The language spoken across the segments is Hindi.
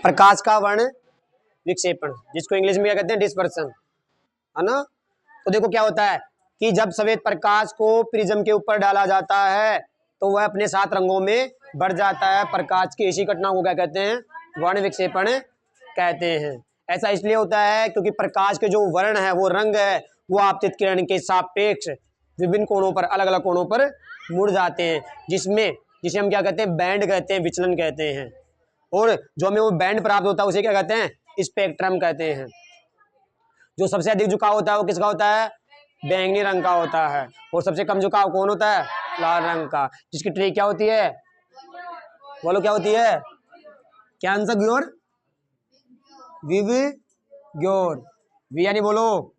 प्रकाश का वर्ण विक्षेपण, जिसको इंग्लिश में क्या कहते हैं, डिस्पर्सन, है ना। तो देखो क्या होता है कि जब सफेद प्रकाश को प्रिज्म के ऊपर डाला जाता है तो वह अपने 7 रंगों में बढ़ जाता है। प्रकाश की इसी घटना को क्या कहते हैं, वर्ण विक्षेपण कहते हैं। ऐसा इसलिए होता है क्योंकि प्रकाश के जो वर्ण है, वो रंग है, वो आपतित किरण के सापेक्ष विभिन्न कोणों पर, अलग अलग कोणों पर मुड़ जाते हैं, जिसे हम क्या कहते हैं, बैंड कहते हैं, विचलन कहते हैं। और जो हमें वो बैंड प्राप्त होता है उसे क्या कहते हैं, स्पेक्ट्रम कहते हैं। जो सबसे अधिक झुकाव होता है वो किसका होता है, बैंगनी रंग का होता है। और सबसे कम झुकाव कौन होता है, लाल रंग का, जिसकी ट्रे क्या होती है, बोलो क्या होती है, क्या आंसर, ग्योर, ग्योर। वी यानी बोलो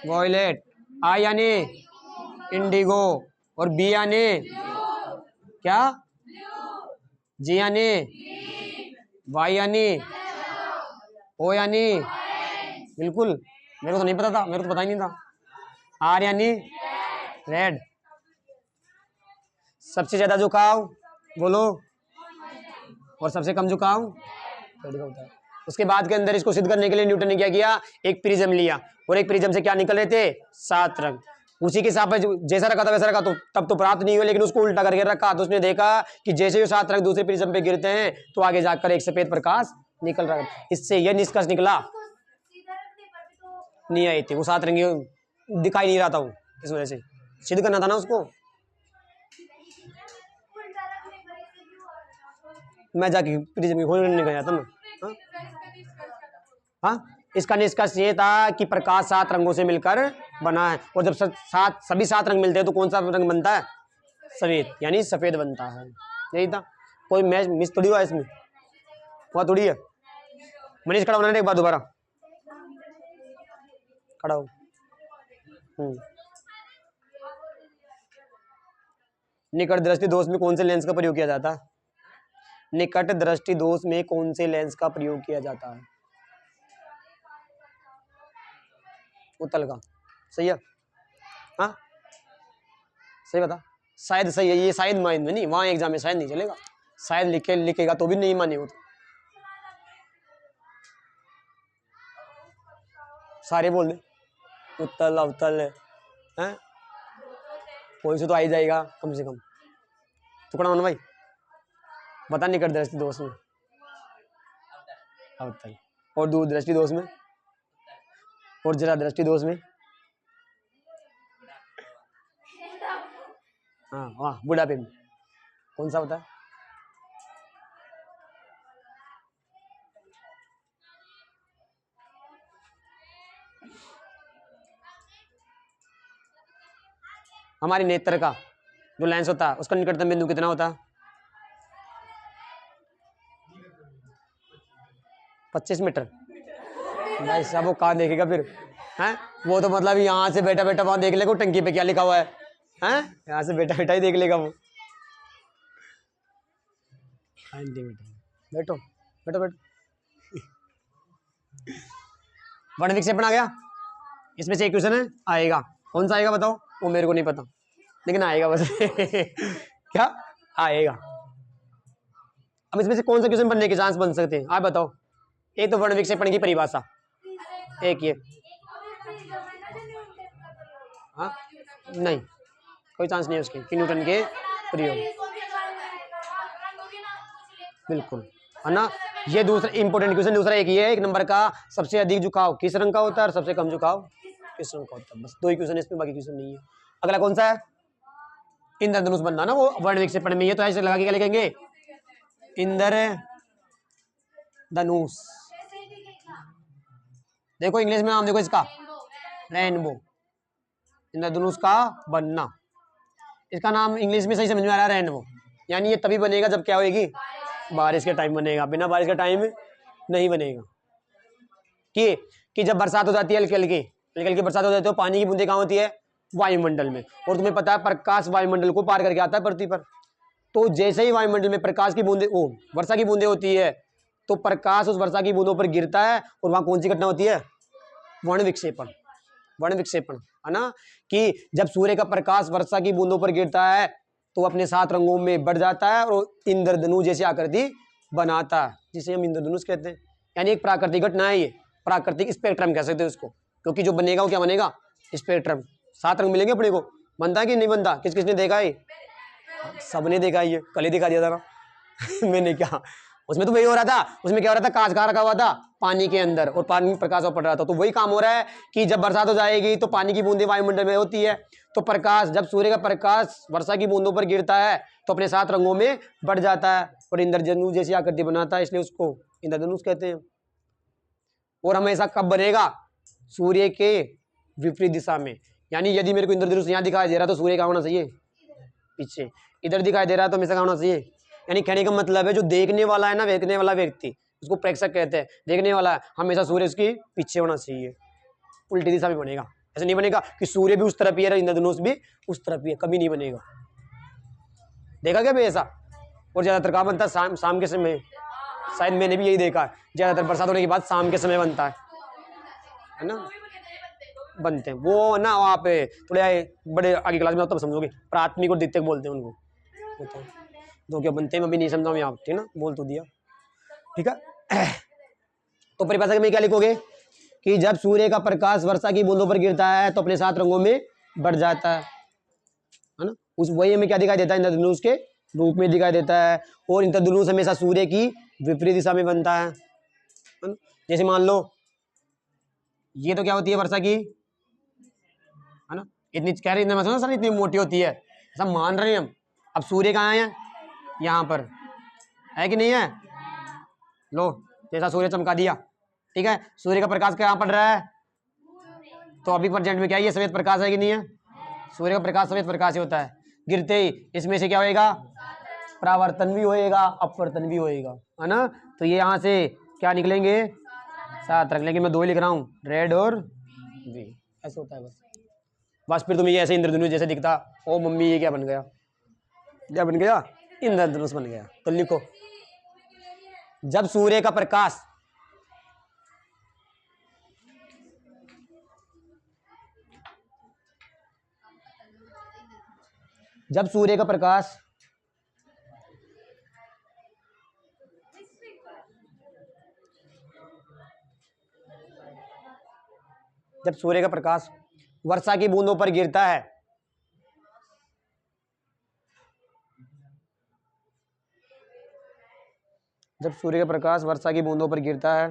वॉयलेट, आई यानी इंडिगो, और बी यानी क्या, जी यानी, वाई यानी, ओ यानी, बिल्कुल, मेरे को तो नहीं पता था, मेरे को तो पता ही नहीं था। आर यानी रेड। सबसे ज्यादा झुकाव बोलो, और सबसे कम झुकाव रेड का होता है। उसके बाद के अंदर इसको सिद्ध करने के लिए न्यूटन ने क्या किया, एक प्रिज्म लिया, और एक प्रिज्म से क्या निकल रहे थे, 7 रंग। उसी के हिसाब से जैसा रखा था वैसा रखा, तो तब तो प्राप्त नहीं हुआ, लेकिन उसको उल्टा करके रखा, तो उसने देखा कि जैसे ही 7 रंग दूसरे प्रिज्म पे गिरते हैं तो आगे जाकर एक सफेद प्रकाश निकल रहा है। इससे यह निष्कर्ष निकला, नहीं आई थी वो 7 रंग, दिखाई नहीं रहा था वो, इस वजह से सिद्ध करना था ना उसको। मैं जाके प्रिज्म खोलने गया था मैं। हाँ, इसका निष्कर्ष ये था कि प्रकाश 7 रंगों से मिलकर बना है, और जब सभी 7 रंग मिलते हैं तो कौन सा रंग बनता है, सफेद, यानी सफेद बनता है। यही था, कोई मैच मिस थोड़ी हुआ इसमें, हुआ थोड़ी है। मनीष खड़ा होना एक बार दोबारा खड़ा हो। निकट दृष्टि दोष में कौन से लेंस का प्रयोग किया जाता है, निकट दृष्टि दोष में कौन से लेंस का प्रयोग किया जाता है, उत्तल का, सही है, हाँ सही बता, शायद सही है ये, शायद माइंड में नहीं, वहां एग्जाम में शायद नहीं चलेगा, शायद लिखेगा तो भी नहीं माने वो तो। सारे बोल दे, उत्तल अवतल है, कोई से तो आ ही जाएगा कम से कम। टुकड़ा होना भाई, बता, निकट दृष्टि दोष में अवतल, और दूर दृष्टि दोष में, और जरा दृष्टि दोष में, हाँ वाह, बुढ़ापे में कौन सा होता है, हमारी नेत्र का जो लेंस होता है उसका निकटतम बिंदु कितना होता है, 25 मीटर। भाई साहब वो कहाँ देखेगा फिर, हैं, वो तो मतलब यहाँ से बैठा बैठा वहां देख लेगा टंकी पे क्या लिखा हुआ है, हैं, यहाँ से बैठा बैठा ही देख लेगा वो। बैठो बैठो बैठो। वर्ण विक्षेपण आ गया, इसमें से एक क्वेश्चन है आएगा, कौन सा आएगा बताओ, वो मेरे को नहीं पता, लेकिन आएगा बस। क्या आएगा, अब इसमें से कौन सा क्वेश्चन बनने के चांस बन सकते हैं, आप बताओ। एक तो वर्ण विक्षेपण की परिभाषा, एक ये, हाँ नहीं, कोई चांस नहीं है उसके, कि न्यूटन के प्रयोग, बिल्कुल, है ना। ये दूसरा इंपॉर्टेंट क्वेश्चन, दूसरा एक ये है, 1 नंबर का, सबसे अधिक झुकाव किस रंग का होता है और सबसे कम झुकाव किस रंग का होता है, बस 2 ही क्वेश्चन इसमें, बाकी क्वेश्चन नहीं है। अगला कौन सा है, इंद्रधनुष बनना ना, वो वर्ण विक्षेपण में, ये तो ऐसे लगा के क्या लिखेंगे, इंद्रधनुष। देखो इंग्लिश में नाम देखो इसका, रेनबो, इंद्रधनुष का बनना, इसका नाम इंग्लिश में सही समझ में आ रहा है, रेनबो, यानी ये तभी बनेगा जब क्या होगी, बारिश के टाइम बनेगा, बिना बारिश के टाइम नहीं बनेगा। कि जब बरसात हो जाती है, हल्की हल्की बरसात हो जाती है, तो पानी की बूंदें कहाँ होती है, वायुमंडल में, और तुम्हें पता है प्रकाश वायुमंडल को पार करके आता है पृथ्वी पर। तो जैसे ही वायुमंडल में प्रकाश की बूंदे, वर्षा की बूंदें होती है, तो प्रकाश उस वर्षा की बूंदों पर गिरता है, और वहां कौन सी घटना होती है, वर्ण विक्षेपण, है ना। कि जब सूर्य का प्रकाश वर्षा की बूंदों पर गिरता है तो अपने 7 रंगों में बढ़ जाता है और इंद्रधनुष जैसी आकृति बनाता है, जिसे हम इंद्रधनुष कहते हैं। यानी एक प्राकृतिक घटना है ये, प्राकृतिक स्पेक्ट्रम कह सकते हैं उसको, क्योंकि जो बनेगा वो क्या बनेगा, स्पेक्ट्रम। 7 रंग मिलेंगे अपने को, बनता है कि नहीं बनता, किस किसने देखा है, सबने देखा है, ये कल ही दिखा दिया था ना मैंने क्या, उसमें तो वही हो रहा था, उसमें क्या हो रहा था, कांच का रखा हुआ था पानी के अंदर और पानी में प्रकाश पड़ रहा था, तो वही काम हो रहा है कि जब बरसात हो जाएगी तो पानी की बूंदें वायुमंडल में होती है, तो प्रकाश, जब सूर्य का प्रकाश वर्षा की बूंदों पर गिरता है तो अपने 7 रंगों में बढ़ जाता है और इंद्रधनुष जैसी आकृति बनाता है, इसलिए उसको इंद्रधनुष कहते हैं। और हमेशा कब बनेगा, सूर्य के विपरीत दिशा में। यानी यदि मेरे को इंद्रधनुष यहाँ दिखाई दे रहा तो सूर्य का होना चाहिए पीछे, इधर दिखाई दे रहा है तो हमेशा का होना चाहिए। यानी कहने का मतलब है जो देखने वाला है ना, देखने वाला व्यक्ति, उसको प्रेक्षक कहते हैं, देखने वाला है, हमेशा सूर्य उसकी पीछे होना चाहिए, उल्टी दिशा में बनेगा। ऐसे नहीं बनेगा कि सूर्य भी उस तरफ ही है इंद्रधनुष भी उस तरफ ही है, कभी नहीं बनेगा। देखा क्या भाई ऐसा? और ज्यादातर कहाँ बनता है, शाम के समय, शायद मैंने भी यही देखा है, ज्यादातर बरसात होने के बाद शाम के समय बनता है ना, बनते हैं वो ना वहाँ पे थोड़े बड़े आगे क्लास में, तब समझोगे, प्राथमिक और द्वितीयक बोलते हैं उनको, होता है दो क्या बनते हैं, मैं भी नहीं समझा मैं, आप ठीक ना, बोल तो दिया, ठीक है। तो परिभाषा में क्या लिखोगे कि जब सूर्य का प्रकाश वर्षा की बूंदों पर गिरता है तो अपने 7 रंगों में बढ़ जाता है ना, उस वही हमें क्या दिखाई देता है, इंद्रधनुष के रूप में दिखाई देता है। और इंद्रधनुष हमेशा सूर्य की विपरीत दिशा में बनता है ना? जैसे मान लो ये तो क्या होती है वर्षा की, है ना, इतनी कह रहे हैं सर, इतनी मोटी होती है, सब मान रहे हैं हम। अब सूर्य कहाँ है, यहाँ पर है कि नहीं है, लो जैसा सूर्य चमका दिया, ठीक है, सूर्य का प्रकाश कहाँ पड़ रहा है, तो अभी प्रेजेंट में क्या है, ये सफेद प्रकाश है कि नहीं है, सूर्य का प्रकाश सफेद प्रकाश ही होता है, गिरते ही इसमें से क्या होएगा, परावर्तन भी होएगा, अपवर्तन भी होएगा, है ना। तो ये यहाँ से क्या निकलेंगे, 7 रख लेंगे, मैं 2 ही लिख रहा हूँ, रेड और वी, ऐसे होता है बस फिर तुम्हें ये ऐसे इंद्रधनुष जैसे दिखता, ओ मम्मी ये क्या बन गया, क्या बन गया, इंद्रधनुष बन गया। तो लिखो, जब सूर्य का प्रकाश जब सूर्य का प्रकाश जब सूर्य का प्रकाश वर्षा की बूंदों पर गिरता है जब सूर्य का प्रकाश वर्षा की बूंदों पर गिरता है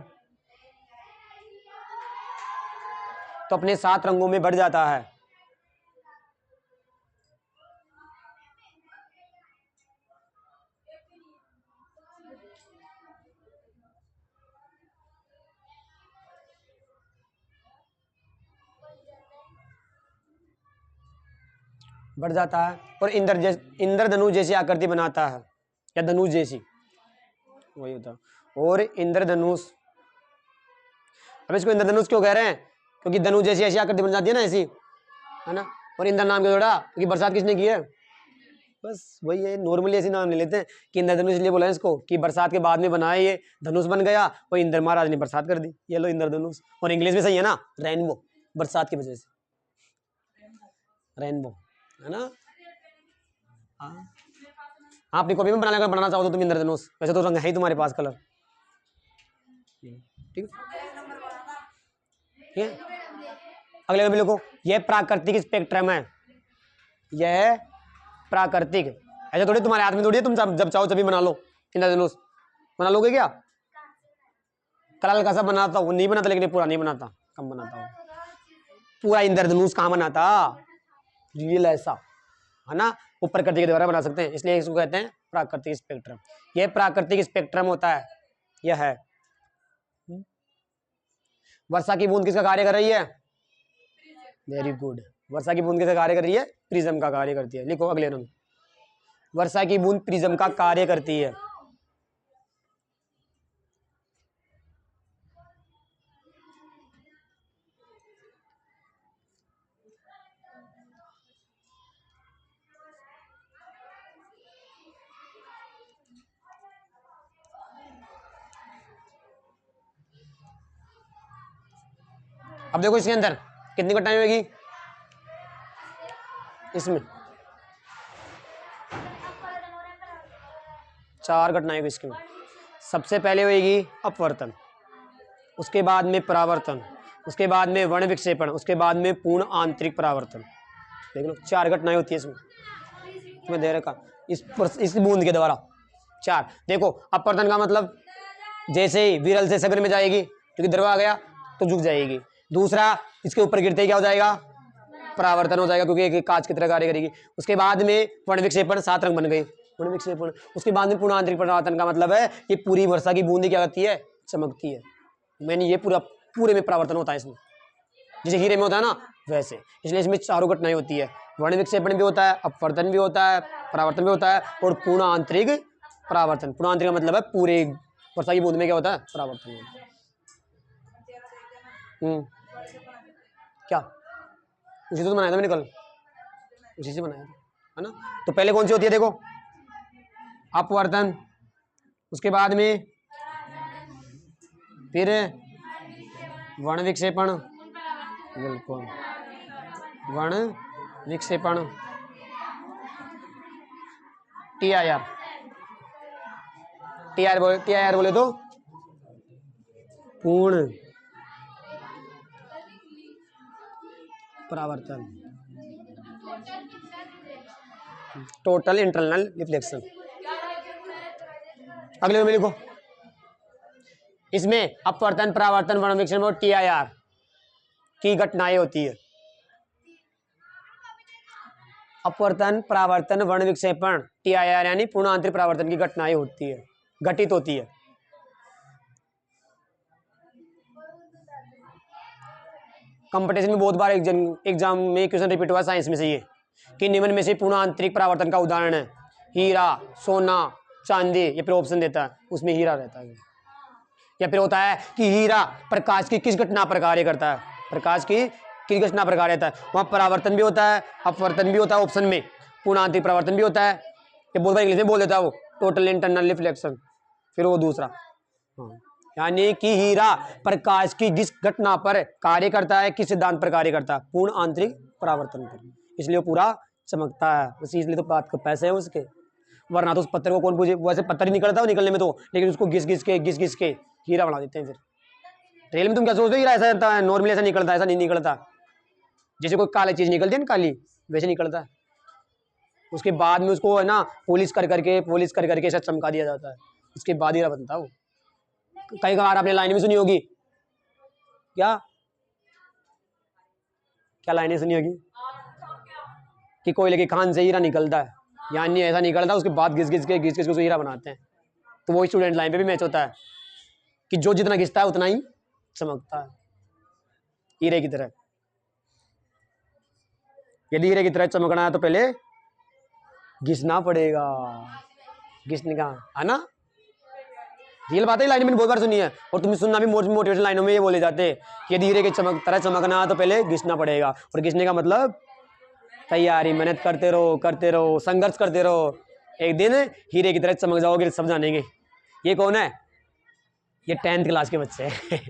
तो अपने 7 रंगों में बढ़ जाता है। बढ़ जाता है और इंद्रधनुष जैसी आकृति बनाता है, या धनुष जैसी, वही होता है। और इंद्रधनुष, अब इसको इंद्रधनुष क्यों कह रहे हैं, क्योंकि धनुष जैसी ऐसी आकृति बन जाती है ना, ऐसी, है ना। और इंद्र नाम क्यों जोड़ा, क्योंकि बरसात किसने की है, बस वही है, नॉर्मली ऐसे नाम ले लेते हैं कि इंद्रधनुष, इसलिए बोला है इसको कि बरसात के बाद में बनाया, ये धनुष बन गया और इंद्र महाराज ने बरसात कर दी, ये लो इंद्रधनुष। और इंग्लिश में सही है ना, रेनबो, बरसात की वजह से रेनबो, है ना। हाँ, अपनी कॉपी में बनाना चाहो तो तुम इंद्रधनुष, वैसे तो रंग है ही तुम्हारे पास कलर, ठीक है। अगले में लिखो, यह प्राकृतिक स्पेक्ट्रम है, यह प्राकृतिक, ऐसा थोड़ी तुम्हारे हाथ में थोड़ी है, तुम जब चाहो तभी बना लो इंद्रधनुष, बना लोगे क्या, कलर का सब बनाता हूँ, नहीं बनाता, लेकिन पूरा नहीं बनाता, कम बनाता हूँ, पूरा इंद्रधनुष कहाँ बनाता, रियल ऐसा, है ना, वो प्रकृति के द्वारा बना सकते हैं, इसलिए इसको कहते हैं प्राकृतिक स्पेक्ट्रम। यह प्राकृतिक स्पेक्ट्रम होता है, यह है। वर्षा की बूंद किसका कार्य कर रही है, वेरी गुड, वर्षा की बूंद किसका कार्य कर रही है, प्रिज्म का कार्य करती है। लिखो अगले रंग, वर्षा की बूंद प्रिज्म का कार्य करती है। अब देखो इसके अंदर कितनी घटनाएं होगी, इसमें 4 घटनाएं इसके में, सबसे पहले होगी अपवर्तन, उसके बाद में परावर्तन, उसके बाद में वर्ण विक्षेपण, उसके बाद में पूर्ण आंतरिक परावर्तन। देख लो 4 घटनाएं होती है इसमें, तुम्हें दे रखा इस बूंद के द्वारा 4। देखो अपवर्तन का मतलब जैसे ही विरल से सघन में जाएगी, क्योंकि द्रव आ गया तो झुक जाएगी। दूसरा, इसके ऊपर गिरते ही क्या हो जाएगा, परावर्तन हो जाएगा, क्योंकि एक कांच की तरह कार्य करेगी। उसके बाद में वर्ण विक्षेपण, 7 रंग बन गए, वर्ण विक्षेपण। उसके बाद में पूर्ण आंतरिक परावर्तन का मतलब है कि पूरी वर्षा की बूंदी क्या करती है, चमकती है। मैंने ये पूरे में परावर्तन होता है इसमें, जैसे हीरे में होता है ना वैसे। इसलिए इसमें 4 घटनाएं होती है, वर्ण विक्षेपण भी होता है, अपवर्तन भी होता है, परावर्तन भी होता है, और पूर्ण आंतरिक परावर्तन। पूर्ण आंतरिक मतलब है पूरे वर्षा की बूंद में क्या होता है, परावर्तन होता है। क्या उसी से तो बनाया था मैंने कल, उसी से बनाया था, है ना। तो पहले कौन सी होती है, देखो अपवर्तन, उसके बाद में फिर वर्ण विक्षेपण, बिल्कुल वर्ण विक्षेपण, TIR बोले तो पूर्ण परावर्तन, टोटल इंटरनल रिफ्लेक्शन। अगले में लिखो, इसमें अपवर्तन, परावर्तन, वर्ण विक्षेपण और TIR की घटनाएं होती है। अपवर्तन, परावर्तन, वर्ण विक्षेपण, TIR यानी पूर्ण आंतरिक परावर्तन की घटनाएं होती है, घटित होती है। कंपटीशन में बहुत बार एग्जाम में क्वेश्चन रिपीट हुआ साइंस में से ये, कि निम्न में से पूर्ण आंतरिक परावर्तन का उदाहरण है हीरा, सोना, चांदी, या फिर ऑप्शन देता है उसमें हीरा रहता है। या फिर होता है कि हीरा प्रकाश की किस घटना पर कार्य करता है, प्रकाश की किस घटना पर कार्य करता है। वहां परावर्तन भी होता है, अपवर्तन भी होता है ऑप्शन में, पूर्ण आंतरिक परावर्तन भी होता है। ये बहुत बार इंग्लिश में बोल देता है वो, टोटल इंटरनल रिफ्लेक्शन। फिर वो दूसरा, यानी कि हीरा प्रकाश की किस घटना पर कार्य करता है, किस सिद्धांत पर कार्य करता है, पूर्ण आंतरिक परावर्तन पर, इसलिए वो पूरा चमकता है। इसलिए तो बात को पैसे हैं उसके, वरना तो उस पत्थर को कौन पूछे, वैसे पत्थर ही निकलता है निकलने में तो, लेकिन उसको घिस घिस के हीरा बना देते हैं। फिर रेल में तुम क्या सोचते हो, हीरा ऐसा रहता है, नॉर्मली ऐसा निकलता है, ऐसा नहीं निकलता। जैसे कोई काली चीज निकलती है ना, काली, वैसे निकलता है। उसके बाद में उसको है ना पॉलिश कर करके ऐसा चमका दिया जाता है, उसके बाद हीरा बनता है वो। कई बार आपने लाइन भी सुनी होगी, क्या लाइनें सुनी होगी कि कोयले की खान से हीरा निकलता है, यानी ऐसा निकलता है, उसके बाद घिस घिस के उसको हीरा बनाते हैं। तो वो स्टूडेंट लाइन पे भी मैच होता है कि जो जितना घिसता है उतना ही चमकता है, हीरे की तरह। यदि हीरे की तरह चमकना है तो पहले घिसना पड़ेगा, घिसने का, है ना। रियल बात है, लाइन मैंने बहुत बार सुनी है, और तुम सुनना भी मोटिवेशन लाइनों में ये बोले जाते हैं कि यदि हीरे की तरह चमकना है तो पहले घिसना पड़ेगा। और घिसने का मतलब तैयारी, मेहनत करते रहो, संघर्ष करते रहो, एक दिन हीरे की तरह चमक जाओगे, सब जानेंगे। ये कौन है, ये 10th क्लास के बच्चे हैं।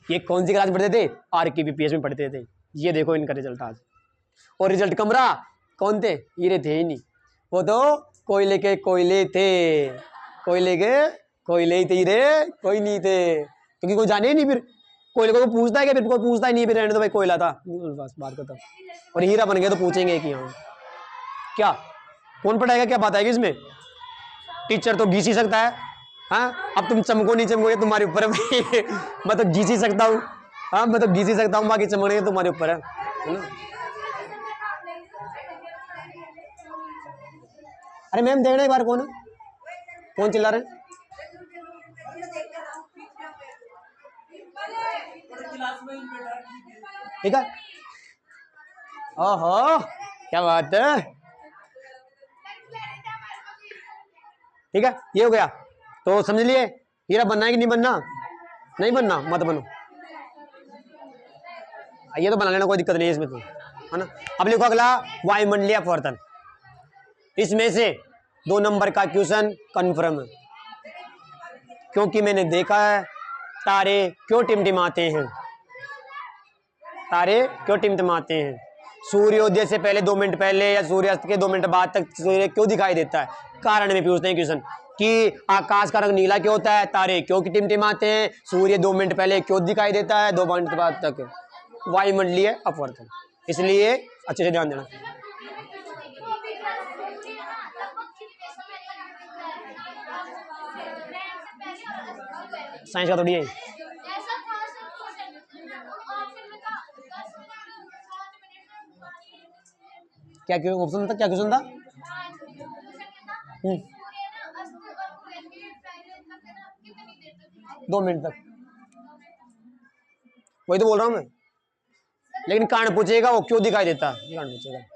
ये कौन सी क्लास में पढ़ते थे, RKPPS में पढ़ते थे। ये देखो इनका रिजल्ट आज, और रिजल्ट कम रहा, कौन थे, हीरे थे ही नहीं, वो तो कोयले के कोयले थे, कोयले के कोयले ही थे, हीरे कोई नहीं थे, क्योंकि कोई जाने ही नहीं। फिर कोयले को पूछता है क्या, फिर कोई पूछता ही नहीं, फिर रहने दो भाई, कोयला था बस, बात खत्म। और हीरा बन गया तो पूछेंगे कि हाँ क्या, कौन पढ़ाएगा, क्या बात आएगी इसमें, टीचर तो घिस ही सकता है। हाँ, अब तुम चमको नहीं चमको ये तुम्हारे ऊपर है। मैं तो घिस ही सकता हूँ, हाँ मैं तो घिस ही सकता हूँ, बाकी चमकने तुम्हारे ऊपर है ना। अरे मैम देख रहे एक बार, कौन चिल्ला रहे, ठीक है। ओहो क्या बात है, ठीक है, ये हो गया। तो समझ लिए हीरा बनना है कि नहीं बनना, नहीं बनना मत बनो, ये तो बना लेना, कोई दिक्कत नहीं है इसमें तो, है ना। अब लिखो अगला, वायुमंडलीय अपवर्तन। इसमें से 2 नंबर का क्वेश्चन कन्फर्म है, क्योंकि मैंने देखा है तारे क्यों टिमटिमाते हैं, तारे क्यों टिमटिमाते हैं, सूर्योदय से पहले 2 मिनट पहले या सूर्यास्त के 2 मिनट बाद तक सूर्य क्यों दिखाई देता है, कारण में पूछते हैं क्वेश्चन। कि आकाश का रंग नीला क्यों होता है, तारे क्यों टिमटिमाते हैं, सूर्य 2 मिनट पहले क्यों दिखाई देता है, 2 मिनट बाद तक वायुमंडलीय अपवर्तन। इसलिए अच्छे से ध्यान देना। साइंस का थोड़ी है क्या, क्यों ऑप्शन था, क्या क्वेश्चन था? 2 मिनट तक, वही तो बोल रहा हूँ मैं। लेकिन कारण पूछेगा वो क्यों दिखाई देता है, कारण पूछेगा।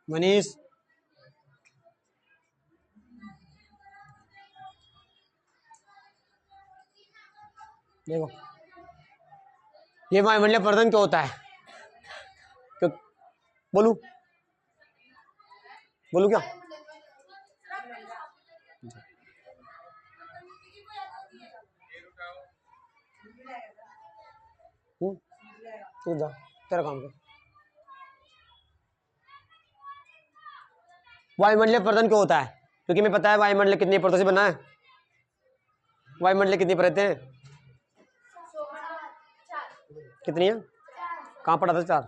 मनीष देखो, ये वायुमंडलीय अपवर्तन क्यों होता है, क्यों? बोलू बोलू क्या? तू जा, तेरा काम कर। वायुमंडलीय अपवर्तन क्यों होता है? क्योंकि मैं पता है वायुमंडल कितनी परतों से बना है। वायुमंडल कितनी परतें हैं? कितनी है? कहाँ पढ़ा था? 4।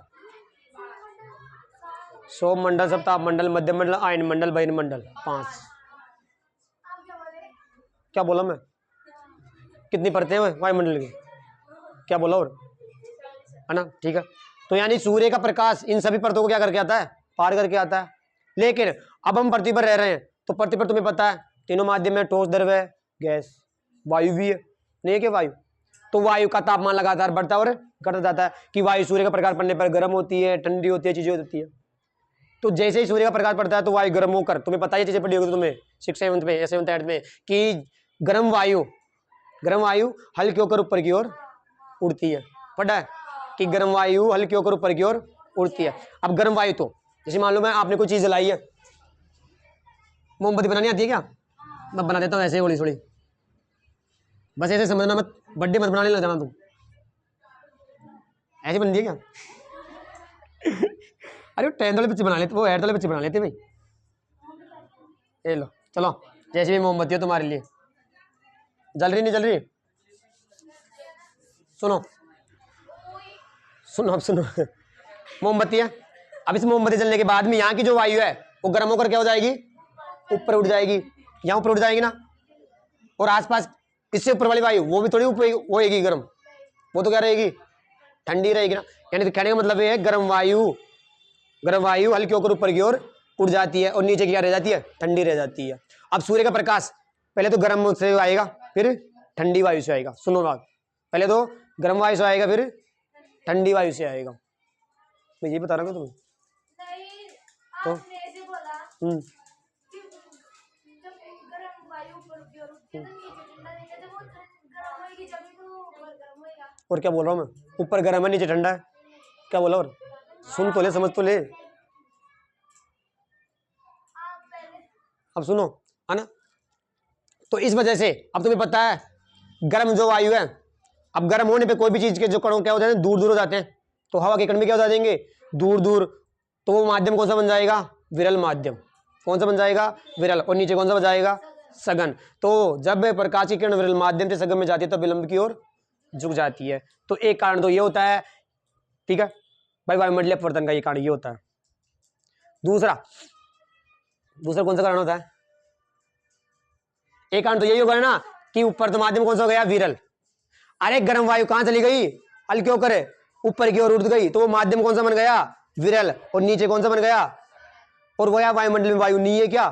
सौम मंडल, सप्ताह मंडल, मध्य मंडल, आयन मंडल, बहिर्न मंडल, 5। क्या बोला मैं? कितनी परतें हैं वायुमंडल की? क्या बोला? और है ना, ठीक है। तो यानी सूर्य का प्रकाश इन सभी परतों को क्या करके आता है, पार करके आता है। लेकिन अब हम पृथ्वी पर रह रहे हैं, तो पृथ्वी पर तुम्हें पता है तीनों माध्यम में ठोस, द्रव्य, गैस, वायु भी है, नहीं है कि वायु? तो वायु का तापमान लगातार बढ़ता और घटता जाता है कि वायु सूर्य का प्रकाश पड़ने पर गर्म होती है, ठंडी होती है, चीजें होती है। तो जैसे ही सूर्य का प्रकाश पड़ता है तो वायु गर्म होकर, तुम्हें पता है चीजें पड़ी होगी तुम्हें 6th 7th में या 7th 8th में, कि गर्म वायु हल्की होकर ऊपर की ओर उड़ती है। पता है कि गर्म वायु हल्की होकर ऊपर की ओर उड़ती है। अब गर्म वायु तो जैसे मान लो मैं आपने कोई चीज जलाई है, मोमबत्ती बनानी आती है क्या? मैं बना देता हूँ ऐसे ही थोड़ी, बस ऐसे समझना मत, बर्थडे मत बनाने लग जाना तुम। ऐसे बन दिया क्या? अरे वो 10th वाले बच्चे बना लेते, वो 8th वाले बच्चे बना लेते भाई। ये लो, चलो, जैसे भी मोमबत्ती हो तुम्हारे लिए। जल रही नहीं जल रही? सुनो सुनो, अब सुनो। मोमबत्ती है, अब इस मोमबत्ती जलने के बाद में यहाँ की जो वायु है वो गर्म होकर क्या हो जाएगी, ऊपर उठ जाएगी, यहाँ ऊपर उठ जाएगी ना। और आसपास इससे ऊपर वाली वायु वो भी थोड़ी ऊपर होएगी गर्म, वो तो क्या रहेगी, ठंडी रहेगी ना। यानी तो कहने का मतलब ये है गर्म वायु हल्की होकर ऊपर की ओर उड़ जाती है और नीचे क्या रह जाती है, ठंडी रह जाती है। अब सूर्य का प्रकाश पहले तो गर्म से आएगा फिर ठंडी वायु से आएगा। सुनो बात, पहले तो गर्म वायु से आएगा फिर ठंडी वायु से आएगा। मैं ये बता रहा हूँ तुम्हें। तो और क्या बोल रहा हूँ मैं, ऊपर गर्म है नीचे ठंडा है, क्या बोला? और सुन तो ले, समझ तो ले। अब सुनो, है ना। तो इस वजह से अब तुम्हें पता है गर्म जो वायु है, अब गर्म होने पे कोई भी चीज के जो कण क्या हो जाते हैं, दूर दूर हो जाते हैं। तो हवा के कण भी क्या हो जाएंगे, दूर दूर। तो वो माध्यम कौन सा बन जाएगा, विरल माध्यम। कौन सा बन जाएगा, विरल। और नीचे कौन सा बन जाएगा, सघन। तो जब प्रकाश की किरण विरल माध्यम से सघन में जाती है तो विलंब की ओर झुक जाती है। तो एक कारण तो ये होता है, ठीक है भाई, वायुमंडलीय अपवर्तन का ये कारण ये होता है। दूसरा कौन सा कारण होता है, एक कारण तो यही होगा ना कि ऊपर तो माध्यम कौन सा हो गया, विरल। अरे गर्म वायु कहां चली गई, हल्की होकर ऊपर की ओर उड़ गई, तो वो माध्यम कौन सा बन गया, विरल। और नीचे कौन सा बन गया, और वो वायुमंडल में वायु नहीं है क्या?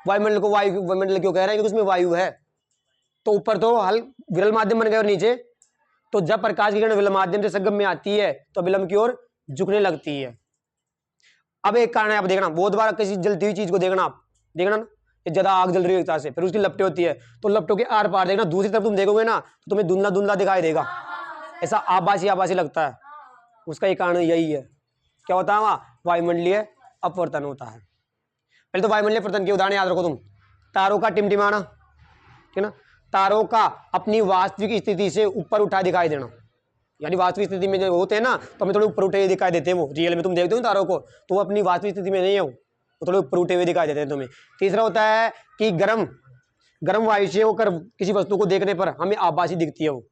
वायुमंडल को वायुमंडल क्यों कह रहे हैं, क्योंकि उसमें वायु है। तो ऊपर तो विरल माध्यम बन गया और नीचे, तो जब प्रकाश की किरण विरल माध्यम से संगम में आती है तो विलंब की ओर झुकने लगती है। अब एक कारण है, आप देखना, बहुत बार किसी जलती हुई चीज को देखना, आप देखना ना, ज्यादा आग जल रही है से, फिर उसकी लपटें होती है, तो लपटों के आर पार देखना, दूसरी तरफ तुम देखोगे ना तो तुम्हें धुंधला धुंधला दिखाई देगा, ऐसा आभासी लगता है। उसका एक कारण यही है, क्या होता है वहां, वायुमंडलीय अपवर्तन होता है। पहले तो वायुमंडलीय अपवर्तन के उदाहरण याद रखो तुम, तारों का टिमटिमाना, ठीक है ना। तारों का अपनी वास्तविक स्थिति से ऊपर उठा दिखाई देना, यानी वास्तविक स्थिति में जो होते हैं ना तो हमें थोड़े ऊपर उठे हुए दिखाई देते हैं। वो रियल में तुम देखते हो तारों को तो वो अपनी वास्तविक स्थिति में नहीं है, वो थोड़े ऊपर उठे हुए दिखाई देते हैं तुम्हें। तीसरा होता है कि गर्म वायु से होकर किसी वस्तु को देखने पर हमें आभासी दिखती है। वो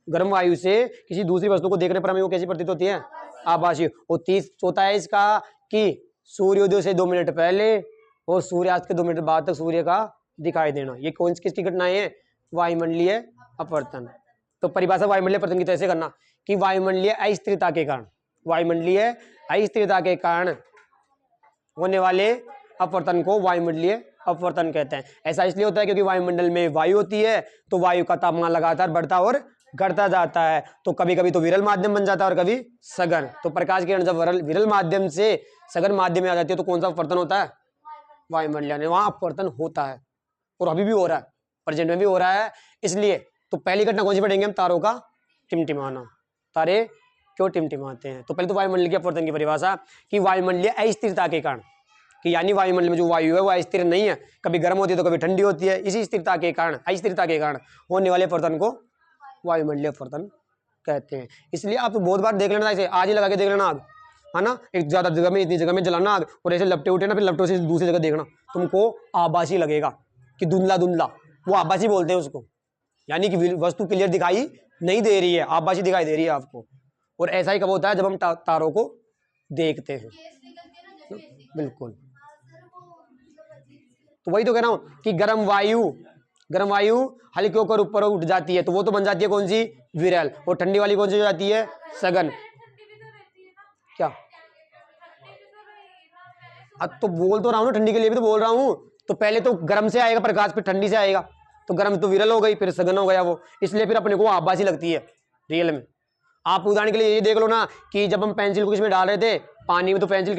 गर्म वायु से किसी दूसरी वस्तु को देखने पर हमें वो कैसी प्रतीत होती है, आभासी। और चौथा है इसका कि सूर्योदय से 2 मिनट पहले और सूर्यास्त के 2 मिनट बाद तक सूर्य का दिखाई देना। ये कौन किसकी घटनाएं है, वायुमंडलीय अपवर्तन। तो परिभाषा वायुमंडलीय अपवर्तन की ऐसे करना कि वायुमंडलीय अस्थिरता के कारण, वायुमंडलीय अस्थिरता के कारण होने वाले अपवर्तन को वायुमंडलीय अपवर्तन कहते हैं। ऐसा इसलिए होता है क्योंकि वायुमंडल में वायु होती है तो वायु का तापमान लगातार बढ़ता और घटता जाता है। तो कभी कभी तो विरल माध्यम बन जाता है और कभी सघन। तो प्रकाश किरण जब विरल माध्यम से सघन माध्यम में आ जाती है तो कौन सा अपवर्तन होता है, वायुमंडलीय। वहां अपवर्तन होता है और अभी भी हो रहा है, प्रेजेंट में भी हो रहा है। इसलिए तो पहली घटना कौन सी पढ़ेंगे हम, तारों का टिमटिमाना। तारे क्यों टिमटिमाते हैं, तो पहले तो वायुमंडलीय अपवर्तन की परिभाषा कि वायुमंडलीय अस्थिरता के कारण, कि यानी वायुमंडल में जो वायु है वो अस्थिर नहीं है, कभी गर्म होती है तो कभी ठंडी होती है। इसी स्थिरता के कारण, अस्थिरता के कारण होने वाले अपवर्तन को वायुमंडलीय अपवर्तन कहते हैं। इसलिए आप तो बहुत बार देख लेना, ऐसे आज ही लगा के देख लेना आग, है ना, एक ज्यादा जगह में, इतनी जगह में जलाना आग और ऐसे लपटे उठे ना, फिर लपटों से दूसरी जगह देखना, तुमको आभासी लगेगा कि धुंधला धुंधला, वो आभासी बोलते हैं उसको, यानी कि वस्तु क्लियर दिखाई नहीं दे रही है, आभासी दिखाई दे रही है आपको। और ऐसा ही कब होता है, जब हम तारों को देखते हैं। बिल्कुल, तो वही तो कह रहा हूं कि गर्म वायु हल्की होकर ऊपर उठ जाती है तो वो तो बन जाती है कौन सी, विरल। और ठंडी वाली कौन सी हो जाती है, सघन। क्या, अब तो बोल तो रहा हूं ना, ठंडी के लिए भी तो बोल रहा हूं। तो पहले तो गर्म से आएगा प्रकाश, फिर ठंडी से आएगा, तो गर्म तो विरल हो गई, फिर सघन हो गया वो, इसलिए फिर अपने को आभासी लगती है रियल में। आप उदाहरण के लिए ये देख लो ना कि जब हम पेंसिल को इसमें डाल रहे थे पानी में, तो पेंसिल